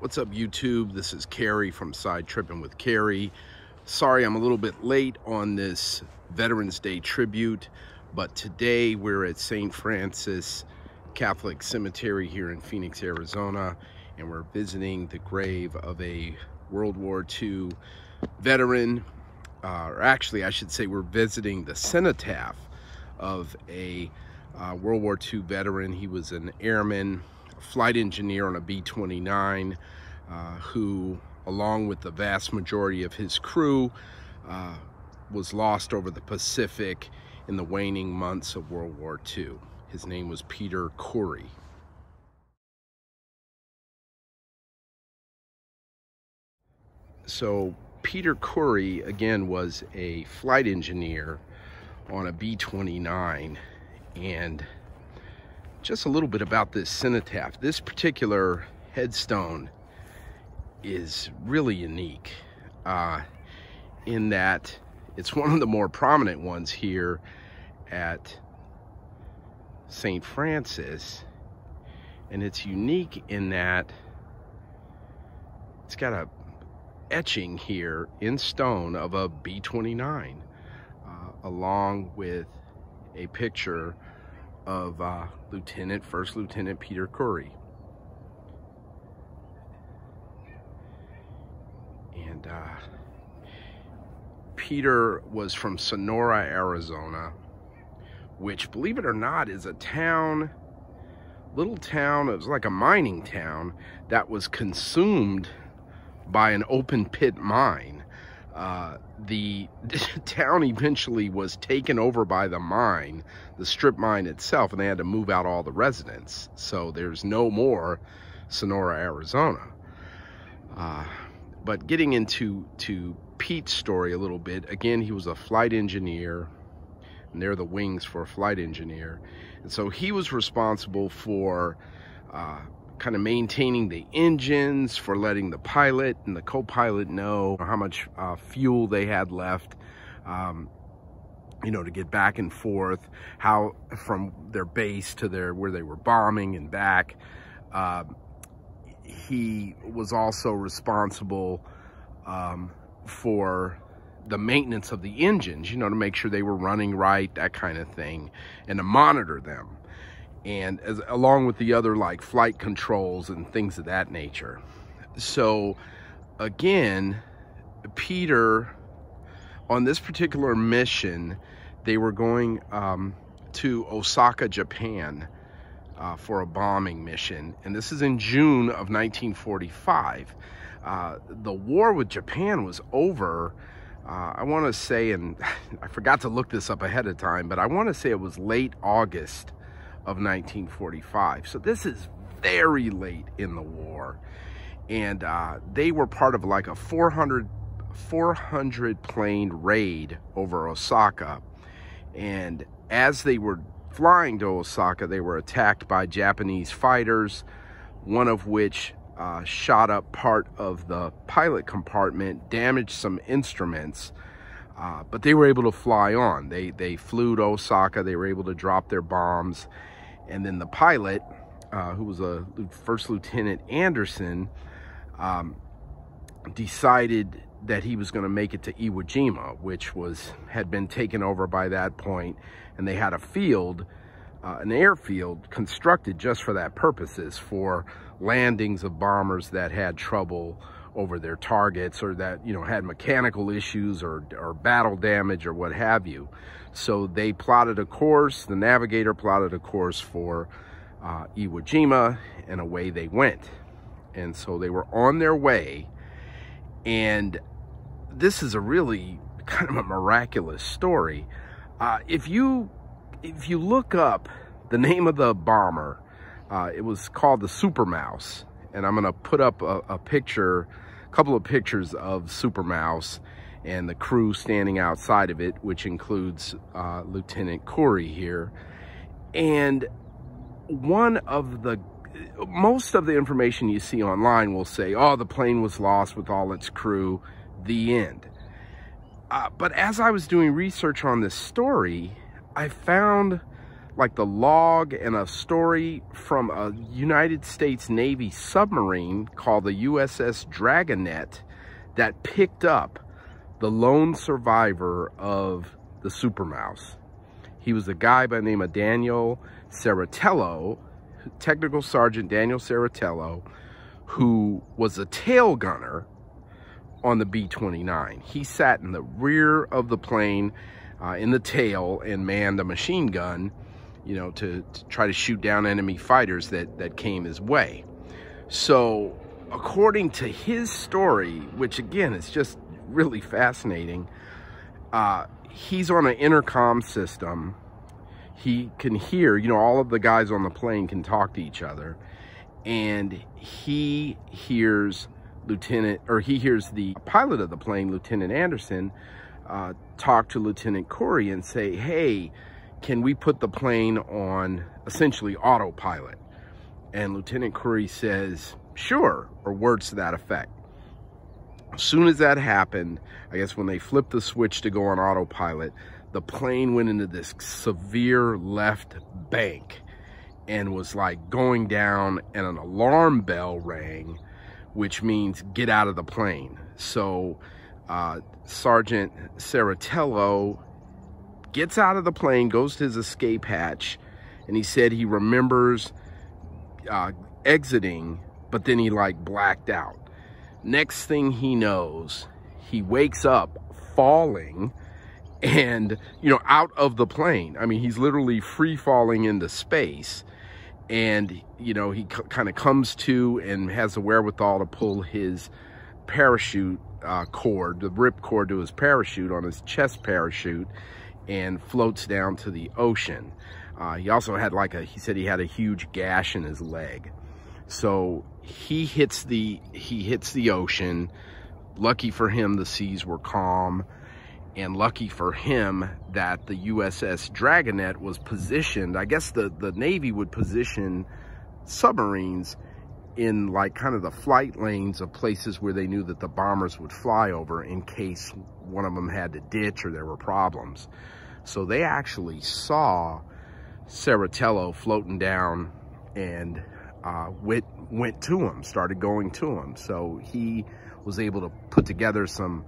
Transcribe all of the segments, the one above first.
What's up, YouTube? This is Coury from Side Tripping with Coury. Sorry I'm a little bit late on this Veterans Day tribute, but today we're at St. Francis Catholic Cemetery here in Phoenix, Arizona, and we're visiting the grave of a World War II veteran, or actually I should say we're visiting the cenotaph of a World War II veteran. He was an airman, flight engineer on a B-29, who, along with the vast majority of his crew, was lost over the Pacific in the waning months of World War II. His name was Peter Coury. So Peter Coury, again, was a flight engineer on a B-29, and just a little bit about this cenotaph. This particular headstone is really unique in that it's one of the more prominent ones here at St. Francis, and it's unique in that it's got a etching here in stone of a B-29 along with a picture of First Lieutenant Peter Coury. And Peter was from Sonora, Arizona, which, believe it or not, is a little town. It was like a mining town that was consumed by an open pit mine. The town eventually was taken over by the mine, the strip mine itself, and they had to move out all the residents. So there's no more Sonora, Arizona. But getting into Pete's story a little bit, again, he was a flight engineer, and they're the wings for a flight engineer. And so he was responsible for kind of maintaining the engines, for letting the pilot and the co-pilot know how much fuel they had left, to get back and forth, how from their base to where they were bombing and back. He was also responsible for the maintenance of the engines, to make sure they were running right, that kind of thing, and to monitor them. And along with the other like flight controls and things of that nature. So again, Peter, on this particular mission, they were going to Osaka, Japan, for a bombing mission, and this is in June of 1945. The war with Japan was over, I want to say, and I forgot to look this up ahead of time, but I want to say it was late August of 1945. So this is very late in the war, and they were part of like a 400 plane raid over Osaka. And as they were flying to Osaka, they were attacked by Japanese fighters, one of which shot up part of the pilot compartment, damaged some instruments, but they were able to fly on. They flew to Osaka, they were able to drop their bombs, and then the pilot, who was a First Lieutenant Anderson, decided that he was going to make it to Iwo Jima, which had been taken over by that point, and they had a field, an airfield constructed just for that purposes, for landings of bombers that had trouble over their targets, or that had mechanical issues or battle damage or what have you. So they plotted a course, the navigator plotted a course for Iwo Jima, and away they went. And so they were on their way, and this is a really kind of a miraculous story. If you look up the name of the bomber, it was called the Super Mouse, and I'm going to put up a couple of pictures of Super Mouse and the crew standing outside of it, which includes Lieutenant Coury here. And most of the information you see online will say, oh, the plane was lost with all its crew, the end. But as I was doing research on this story, I found like the log and a story from a United States Navy submarine called the USS Dragonet that picked up the lone survivor of the Super Mouse. He was a guy by the name of Daniel Serritello, Technical Sergeant Daniel Serritello, who was a tail gunner on the B-29. He sat in the rear of the plane in the tail and manned a machine gun, you know, to try to shoot down enemy fighters that came his way. So according to his story, which again is just really fascinating, he's on an intercom system. He can hear, you know, all of the guys on the plane can talk to each other, and he hears the pilot of the plane, Lieutenant Anderson, talk to Lieutenant Coury and say, hey, can we put the plane on essentially autopilot? And Lieutenant Coury says, sure, or words to that effect. As soon as that happened, I guess when they flipped the switch to go on autopilot, the plane went into this severe left bank and was like going down, and an alarm bell rang, which means get out of the plane. So Sergeant Serritello gets out of the plane, goes to his escape hatch, and he said he remembers exiting, but then he like blacked out. Next thing he knows, he wakes up falling and, you know, out of the plane. I mean, he's literally free falling into space. And, you know, he kind of comes to and has the wherewithal to pull his parachute cord, the rip cord to his parachute on his chest parachute, and floats down to the ocean. He also had he said he had a huge gash in his leg. So he hits the ocean. Lucky for him, the seas were calm, and lucky for him that the USS Dragonet was positioned. I guess the Navy would position submarines in like kind of the flight lanes of places where they knew that the bombers would fly over in case one of them had to ditch or there were problems. So they actually saw Serritello floating down and went to him, started going to him. So he was able to put together some,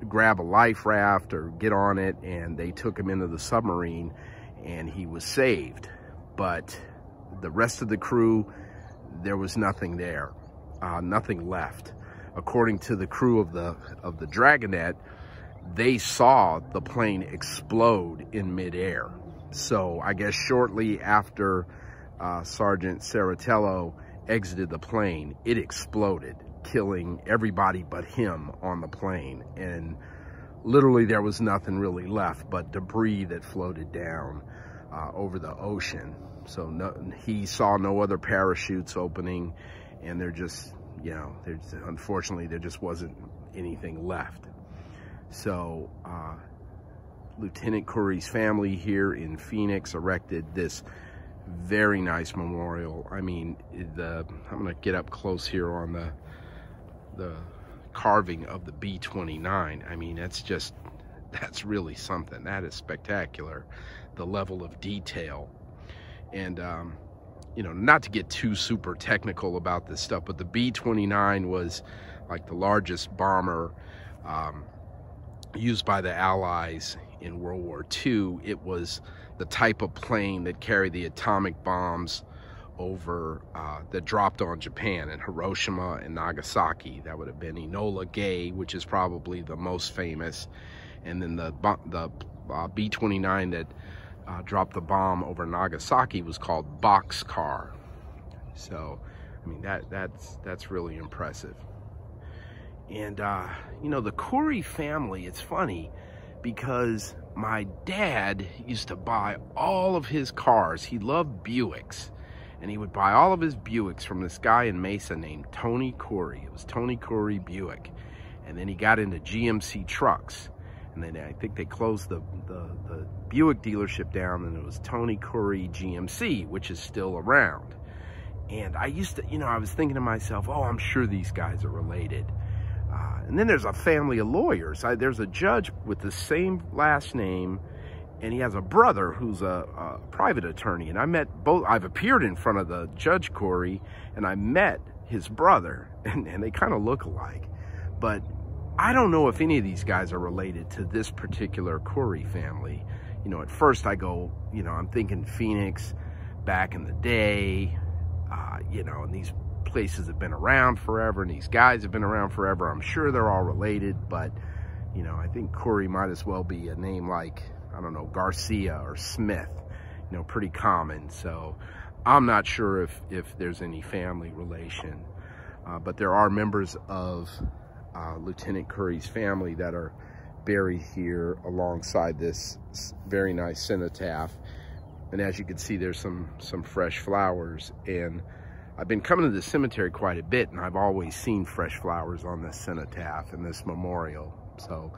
grab a life raft or get on it, and they took him into the submarine, and he was saved. But the rest of the crew, there was nothing there, nothing left. According to the crew of the Dragonet, they saw the plane explode in midair. So I guess shortly after Sergeant Serritello exited the plane, it exploded, killing everybody but him on the plane. And literally there was nothing really left but debris that floated down over the ocean. So he saw no other parachutes opening, and there just, you know, unfortunately there just wasn't anything left. So Lieutenant Coury's family here in Phoenix erected this very nice memorial. I mean, I'm gonna get up close here on the carving of the B-29. I mean, that's really something. That is spectacular, the level of detail. And you know, not to get too super technical about this stuff, but the B-29 was like the largest bomber used by the Allies in World War II. It was the type of plane that carried the atomic bombs over that dropped on Japan in Hiroshima and Nagasaki. That would have been Enola Gay, which is probably the most famous, and then the B-29 that dropped the bomb over Nagasaki was called Boxcar. So I mean, that's really impressive. And you know, the Coury family, it's funny because my dad used to buy all of his cars. He loved Buicks, and he would buy all of his Buicks from this guy in Mesa named Tony Coury. It was Tony Coury Buick. And then he got into GMC trucks, and then I think they closed the Buick dealership down, and it was Tony Coury GMC, which is still around. And I used to, you know, I was thinking to myself, oh, I'm sure these guys are related. And then there's a family of lawyers. There's a judge with the same last name and he has a brother who's a private attorney. And I met both. I've appeared in front of the Judge Coury, and I met his brother, and they kind of look alike. But I don't know if any of these guys are related to this particular Coury family. You know, at first I go, you know, I'm thinking Phoenix back in the day, you know, and these places have been around forever, and these guys have been around forever. I'm sure they're all related, but, you know, I think Coury might as well be a name like, I don't know, Garcia or Smith, you know, pretty common. So I'm not sure if there's any family relation, but there are members of Lieutenant Coury's family that are buried here alongside this very nice cenotaph. And as you can see, there's some fresh flowers. And I've been coming to the cemetery quite a bit, and I've always seen fresh flowers on this cenotaph and this memorial. So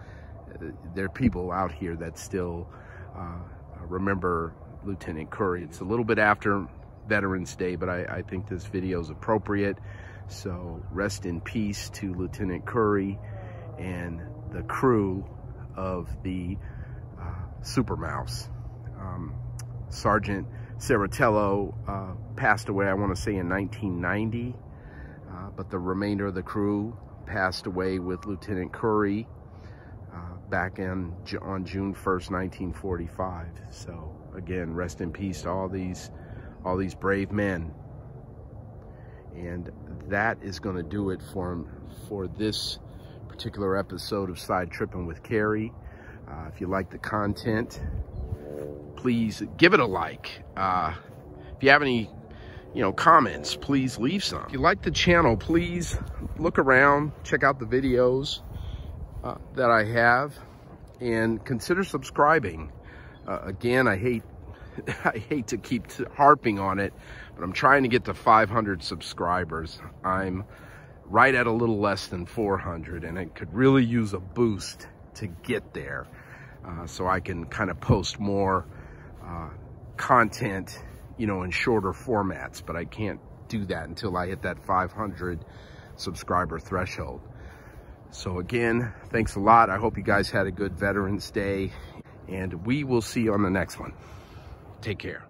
there are people out here that still remember Lieutenant Coury. It's a little bit after Veterans Day, but I think this video is appropriate. So rest in peace to Lieutenant Coury and the crew of the Super Mouse. Sergeant Serritello passed away, I want to say, in 1990, but the remainder of the crew passed away with Lieutenant Coury back on June 1st, 1945. So again, rest in peace to all these brave men. And that is going to do it for this particular episode of Side Tripping with Coury. If you like the content, please give it a like. If you have any, you know, comments, please leave some. If you like the channel, please look around, check out the videos that I have, and consider subscribing. Again, I hate to keep harping on it, but I'm trying to get to 500 subscribers. I'm right at a little less than 400, and it could really use a boost to get there, so I can kind of post more content, you know, in shorter formats. But I can't do that until I hit that 500 subscriber threshold. So again, thanks a lot. I hope you guys had a good Veterans Day, and we will see you on the next one. Take care.